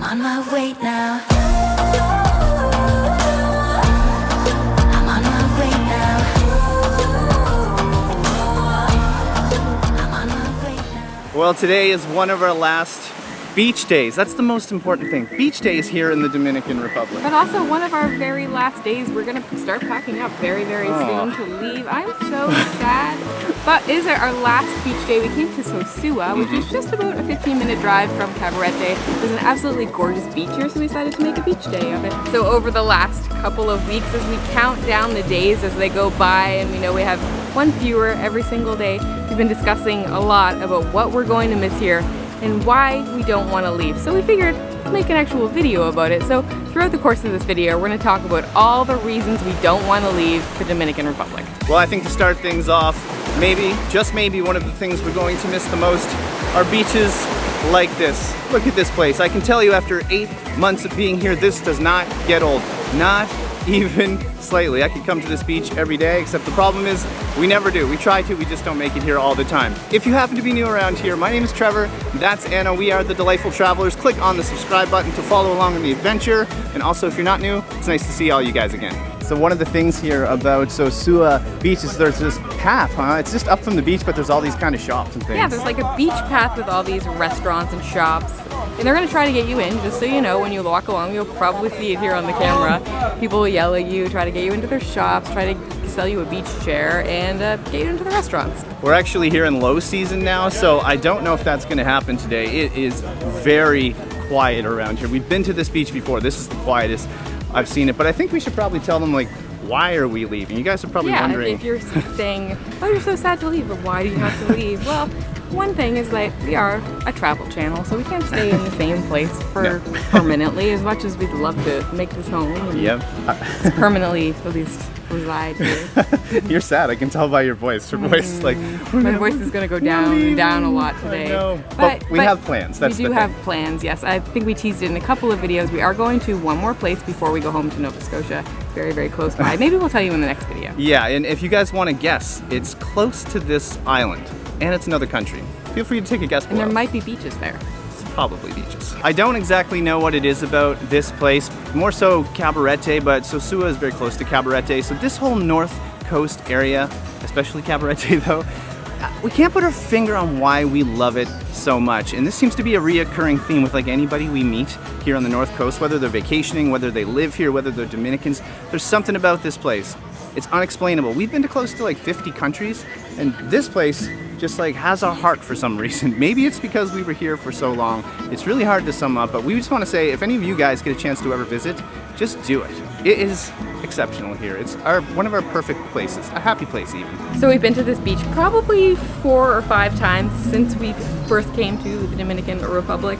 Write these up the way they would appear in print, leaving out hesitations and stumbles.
on my way now. I'm on my way now. I'm on my way now. Well, today is one of our last beach days. That's the most important thing. Beach days here in the Dominican Republic. But also one of our very last days. We're gonna start packing up very, very soon to leave. I'm so sad. But it is our last beach day. We came to Sosua, which is just about a 15-minute drive from Cabarete. There's an absolutely gorgeous beach here, so we decided to make a beach day of it. So over the last couple of weeks, as we count down the days as they go by, and we know we have one fewer every single day, we've been discussing a lot about what we're going to miss here and why we don't want to leave. So we figured let's make an actual video about it. So throughout the course of this video, we're going to talk about all the reasons we don't want to leave the Dominican Republic. Well, I think to start things off, maybe, just maybe, one of the things we're going to miss the most are beaches like this. Look at this place. I can tell you after 8 months of being here, this does not get old. Not even slightly. I could come to this beach every day, except the problem is we never do. We try to, we just don't make it here all the time. If you happen to be new around here, my name is Trevor, that's Anna, we are the Delightful Travelers. Click on the subscribe button to follow along in the adventure, and also if you're not new, it's nice to see all you guys again. So one of the things here about Sosua Beach is there's this path, huh? It's just up from the beach, but there's all these kind of shops and things. Yeah, there's like a beach path with all these restaurants and shops. And they're gonna try to get you in, just so you know, when you walk along, you'll probably see it here on the camera. People will yell at you, try to get you into their shops, try to sell you a beach chair, and get you into the restaurants. We're actually here in low season now, so I don't know if that's gonna happen today. It is very quiet around here. We've been to this beach before. This is the quietest I've seen it, but I think we should probably tell them, like, why are we leaving? You guys are probably wondering. If you're saying, oh, you're so sad to leave, but why do you have to leave? Well, one thing is that we are a travel channel, so we can't stay in the same place for permanently, as much as we'd love to make this home. Yep. Permanently, at least, reside here. You're sad, I can tell by your voice. Your voice is like, my voice is going to go down and down a lot today. I know. But we have plans. That's we do have plans, yes. I think we teased it in a couple of videos. We are going to one more place before we go home to Nova Scotia. Very, very close by. Maybe we'll tell you in the next video. Yeah, and if you guys want to guess, it's close to this island, and it's another country. Feel free to take a guess below. And there might be beaches there. Probably beaches. I don't exactly know what it is about this place, more so Cabarete, but Sosua is very close to Cabarete, so this whole north coast area, especially Cabarete though, we can't put our finger on why we love it so much, and this seems to be a reoccurring theme with like anybody we meet here on the north coast, whether they're vacationing, whether they live here, whether they're Dominicans. There's something about this place. It's unexplainable. We've been to close to like 50 countries, and this place just like has our heart for some reason. Maybe it's because we were here for so long. It's really hard to sum up, but we just want to say, if any of you guys get a chance to ever visit, just do it. It is exceptional here. It's one of our perfect places, a happy place even. So we've been to this beach probably 4 or 5 times since we first came to the Dominican Republic.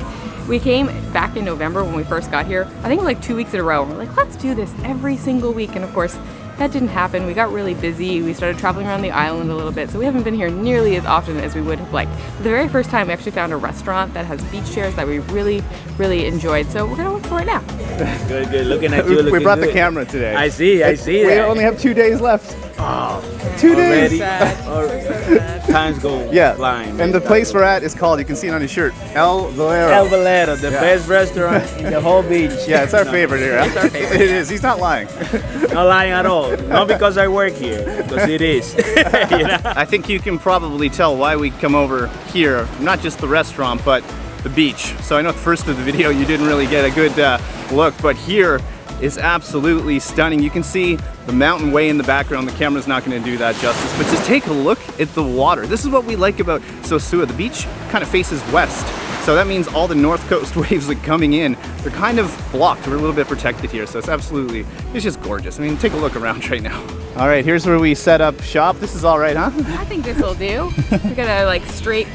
We came back in November when we first got here. I think like 2 weeks in a row. We're like, let's do this every single week. And of course, that didn't happen. We got really busy. We started traveling around the island a little bit, so we haven't been here nearly as often as we would have liked. The very first time we actually found a restaurant that has beach chairs that we really, really enjoyed, so we're gonna look for it now. Good, good. Looking at you. We brought the good. camera today. I see that. We only have 2 days left. Oh, 2 days. Time's go flying. And the place we're at is called, you can see it on his shirt, El Valero. El Valero, the best restaurant in the whole beach. Yeah, it's our favorite here. It's our favorite. It is. He's not lying. Not lying at all. Not because I work here, because it is. You know? I think you can probably tell why we come over here, not just the restaurant, but the beach. So I know at the first of the video you didn't really get a good look, but here is absolutely stunning. You can see the mountain way in the background. The camera's not going to do that justice, but just take a look at the water. This is what we like about Sosua. The beach kind of faces west, so that means all the north coast waves like coming in, they're kind of blocked. We're a little bit protected here, so it's just gorgeous. I mean, take a look around right now. All right, here's where we set up shop. This is all right, huh? I think this will do. We got a like straight,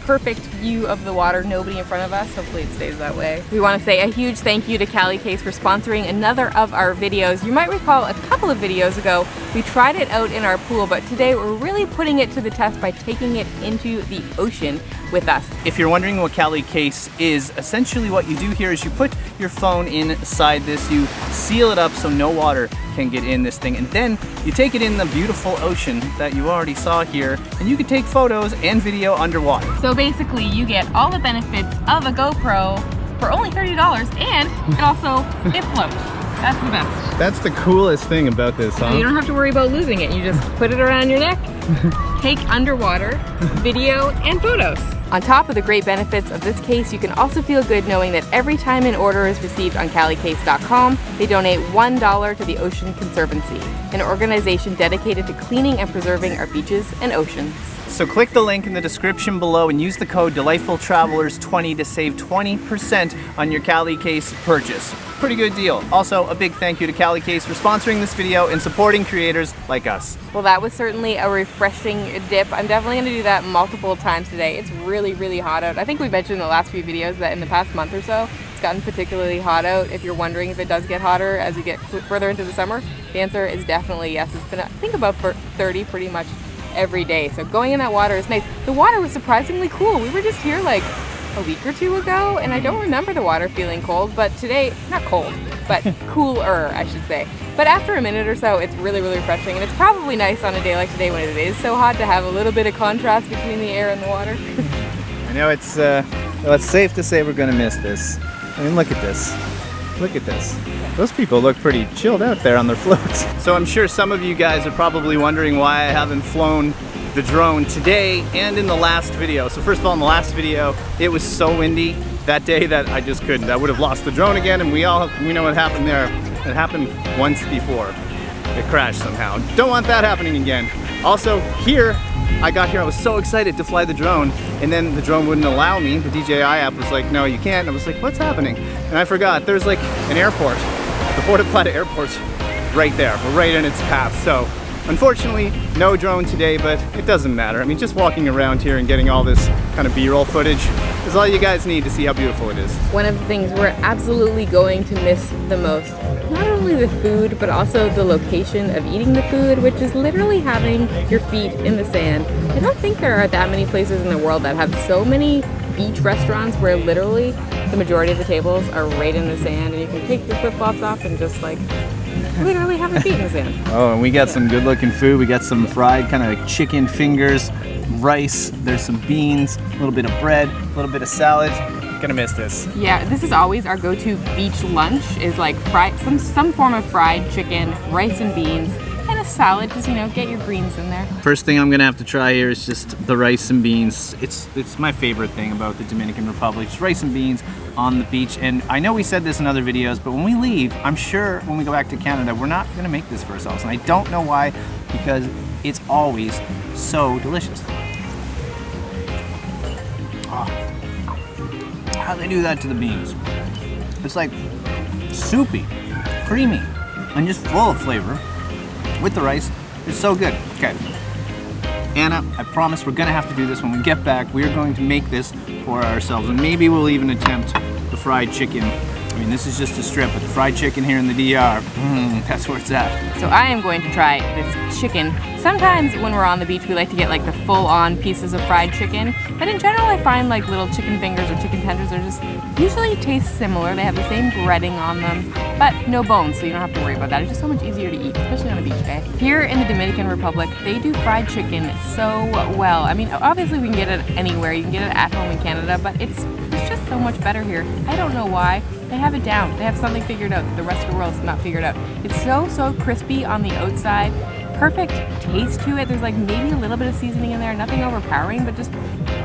perfect view of the water, nobody in front of us. Hopefully it stays that way. We want to say a huge thank you to Cali Case for sponsoring another of our videos. You might recall a couple of videos ago, we tried it out in our pool, but today we're really putting it to the test by taking it into the ocean with us. If you're wondering what Cali Case is, essentially what you do here is you put your phone inside this, you seal it up so no water can get in this thing, and then you take it in the beautiful ocean that you already saw here, and you can take photos and video underwater. So basically you get all the benefits of a GoPro for only $30, and it floats. That's the best. That's the coolest thing about this, huh? You don't have to worry about losing it. You just put it around your neck, take underwater video and photos. On top of the great benefits of this case, you can also feel good knowing that every time an order is received on CaliCase.com, they donate $1 to the Ocean Conservancy, an organization dedicated to cleaning and preserving our beaches and oceans. So click the link in the description below and use the code DelightfulTravelers20 to save 20% on your CaliCase purchase. Pretty good deal. Also, a big thank you to CaliCase for sponsoring this video and supporting creators like us. Well, that was certainly a refreshing dip. I'm definitely going to do that multiple times today. It's really, really hot out. I think we mentioned in the last few videos that in the past month or so, it's gotten particularly hot out. If you're wondering if it does get hotter as you get further into the summer, the answer is definitely yes. It's been, I think, about 30 pretty much every day. So going in that water is nice. The water was surprisingly cool. We were just here like a week or two ago, and I don't remember the water feeling cold, but today, not cold, but cooler, I should say. But after a minute or so, it's really, really refreshing, and it's probably nice on a day like today when it is so hot to have a little bit of contrast between the air and the water. I know it's well, it's safe to say we're gonna miss this. I mean, look at this. Look at this. Those people look pretty chilled out there on their floats. So I'm sure some of you guys are probably wondering why I haven't flown the drone today and in the last video. So first of all, in the last video, it was so windy that day that I just couldn't. I would have lost the drone again, and we know what happened there. It happened once before. It crashed somehow. Don't want that happening again. Also, here, I got here, I was so excited to fly the drone, and then the drone wouldn't allow me. The DJI app was like, no, you can't. And I was like, what's happening? And I forgot, there's like an airport. The Puerto Plata airport's right there. We're right in its path. So unfortunately, no drone today, but it doesn't matter. I mean, just walking around here and getting all this kind of B-roll footage is all you guys need to see how beautiful it is. One of the things we're absolutely going to miss the most, not only the food, but also the location of eating the food, which is literally having your feet in the sand. I don't think there are that many places in the world that have so many beach restaurants where literally the majority of the tables are right in the sand, and you can take your flip-flops off and just like literally have your feet in the sand. Oh, and we got some good looking food. We got some fried kind of like chicken fingers, rice, there's some beans, a little bit of bread, a little bit of salad. Gonna miss this. Yeah, this is always our go-to beach lunch, is like fried, some form of fried chicken, rice and beans, and a salad, because you know, get your greens in there. First thing I'm gonna have to try here is just the rice and beans. It's my favorite thing about the Dominican Republic, just rice and beans on the beach. And I know we said this in other videos, but when we leave, I'm sure when we go back to Canada, we're not gonna make this for ourselves. And I don't know why, because it's always so delicious. Oh. How they do that to the beans. It's like soupy, creamy, and just full of flavor with the rice. It's so good. Okay. Anna, I promise we're gonna have to do this when we get back. We are going to make this for ourselves, and maybe we'll even attempt the fried chicken. I mean, this is just a strip, but the fried chicken here in the DR, that's where it's at. So I am going to try this chicken. Sometimes when we're on the beach, we like to get like the full-on pieces of fried chicken, but in general, I find like little chicken fingers or chicken tenders are just usually taste similar. They have the same breading on them, but no bones, so you don't have to worry about that. It's just so much easier to eat, especially on a beach day. Here in the Dominican Republic, they do fried chicken so well. I mean, obviously we can get it anywhere. You can get it at home in Canada, but it's just so much better here. I don't know why. They have it down. They have something figured out that the rest of the world's not figured out. It's so crispy on the outside. Perfect taste to it. There's like maybe a little bit of seasoning in there, nothing overpowering, but just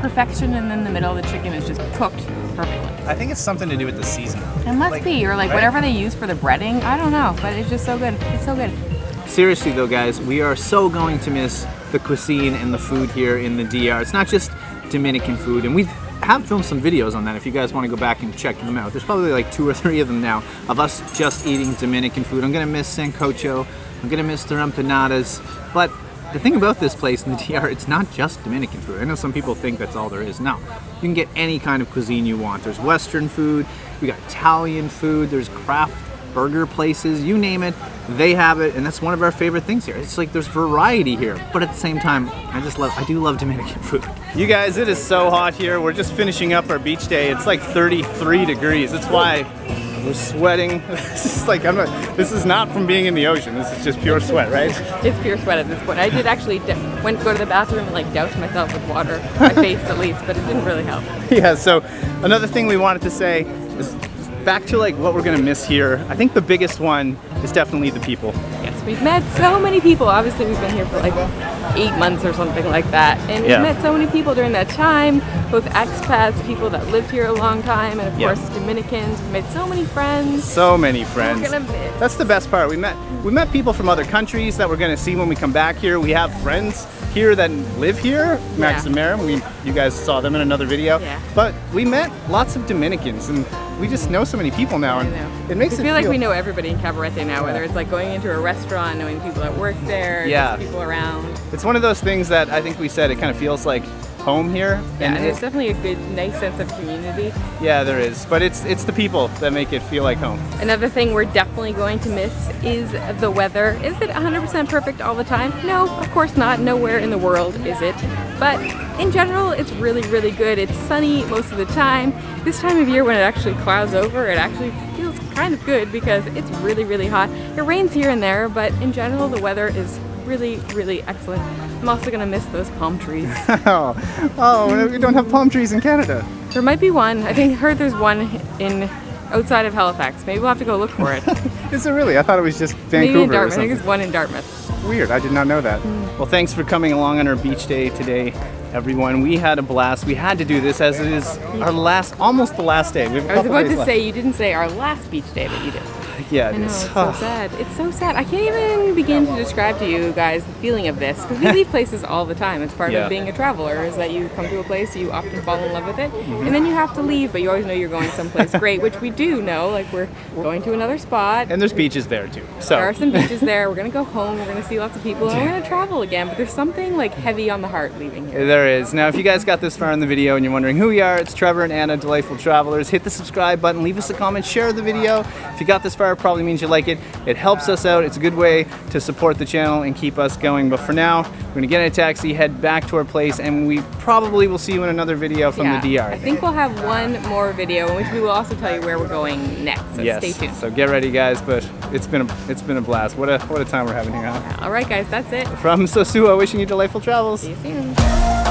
perfection. And then the middle of the chicken is just cooked perfectly. I think it's something to do with the seasoning. It must be, or like right? Whatever they use for the breading. I don't know, but it's just so good. It's so good. Seriously though, guys, we are so going to miss the cuisine and the food here in the DR. It's not just Dominican food, and we have filmed some videos on that if you guys want to go back and check them out. There's probably like 2 or 3 of them now of us just eating Dominican food. I'm gonna miss Sancocho, I'm gonna miss their empanadas, but the thing about this place in the DR, it's not just Dominican food. I know some people think that's all there is. No, you can get any kind of cuisine you want. There's Western food, we got Italian food, there's craft burger places, you name it, they have it, and that's one of our favorite things here. It's like there's variety here, but at the same time, I do love Dominican food. You guys, it is so hot here. We're just finishing up our beach day. It's like 33 degrees. That's why we're sweating. This is not from being in the ocean. This is just pure sweat, right? It's pure sweat at this point. I did actually went to go to the bathroom and like douse myself with water, my face at least, but it didn't really help. Yeah, so another thing we wanted to say back to like what we're gonna miss here. I think the biggest one is definitely the people. Yes, we've met so many people. Obviously, we've been here for like 8 months or something like that. And we've Yeah. met so many people during that time, both expats, people that lived here a long time, and of Yeah. course, Dominicans. We've made so many friends. So many friends. We're gonna miss. That's the best part. We met people from other countries that we're gonna see when we come back here. We have friends here that live here, Max Yeah. and Maren. You guys saw them in another video. Yeah. But we met lots of Dominicans, and we just know so many people now, and I know. it makes I it feel like we know everybody in Cabarete now, whether it's like going into a restaurant, knowing people that work there, Yeah. just people around. It's one of those things that I think we said it kind of feels like home here. Yeah, and it- there's definitely a good, nice sense of community. yeah, there is. But it's the people that make it feel like home. Another thing we're definitely going to miss is the weather. Is it 100% perfect all the time? No, of course not. Nowhere in the world is it. But in general, it's really, really good. It's sunny most of the time. This time of year when it actually clouds over, it actually feels kind of good because it's really, really hot. It rains here and there, but in general, the weather is really, really excellent. I'm also gonna miss those palm trees. Oh, we don't have palm trees in Canada. There might be one. I think I heard there's one in outside of Halifax. Maybe we'll have to go look for it. Is it really? I thought it was just Vancouver Maybe in or Dartmouth. I something. think there's one in Dartmouth. Weird, I did not know that. Well, thanks for coming along on our beach day today, everyone. We had a blast. We had to do this as it is our almost the last day. We have a I was couple about days to left. say, you didn't say our last beach day, but you did. Yeah, I it know, is. it's so sad. It's so sad. I can't even begin to describe to you guys the feeling of this, because we leave places all the time. It's part Yeah. of being a traveler, is that you come to a place, you often fall in love with it, and then you have to leave, but you always know you're going someplace great, which we do know. Like, we're going to another spot. And there's beaches there too. So There are some beaches there. We're going to go home. We're going to see lots of people, and we're going to travel again, but there's something, like, heavy on the heart leaving here. there is. Now, if you guys got this far in the video and you're wondering who we are, it's Trevor and Anna, Delightful Travelers. Hit the subscribe button, leave us a comment, share the video. If you got this far, it probably means you like it. It helps us out. It's a good way to support the channel and keep us going. But for now, we're gonna get in a taxi, head back to our place, and we probably will see you in another video from the DR. I think we'll have one more video in which we will also tell you where we're going next. So Yes. stay tuned. So get ready, guys. But it's been a blast. What a time we're having here. Huh? All right, guys, that's it. From Sosua, wishing you delightful travels. See you soon.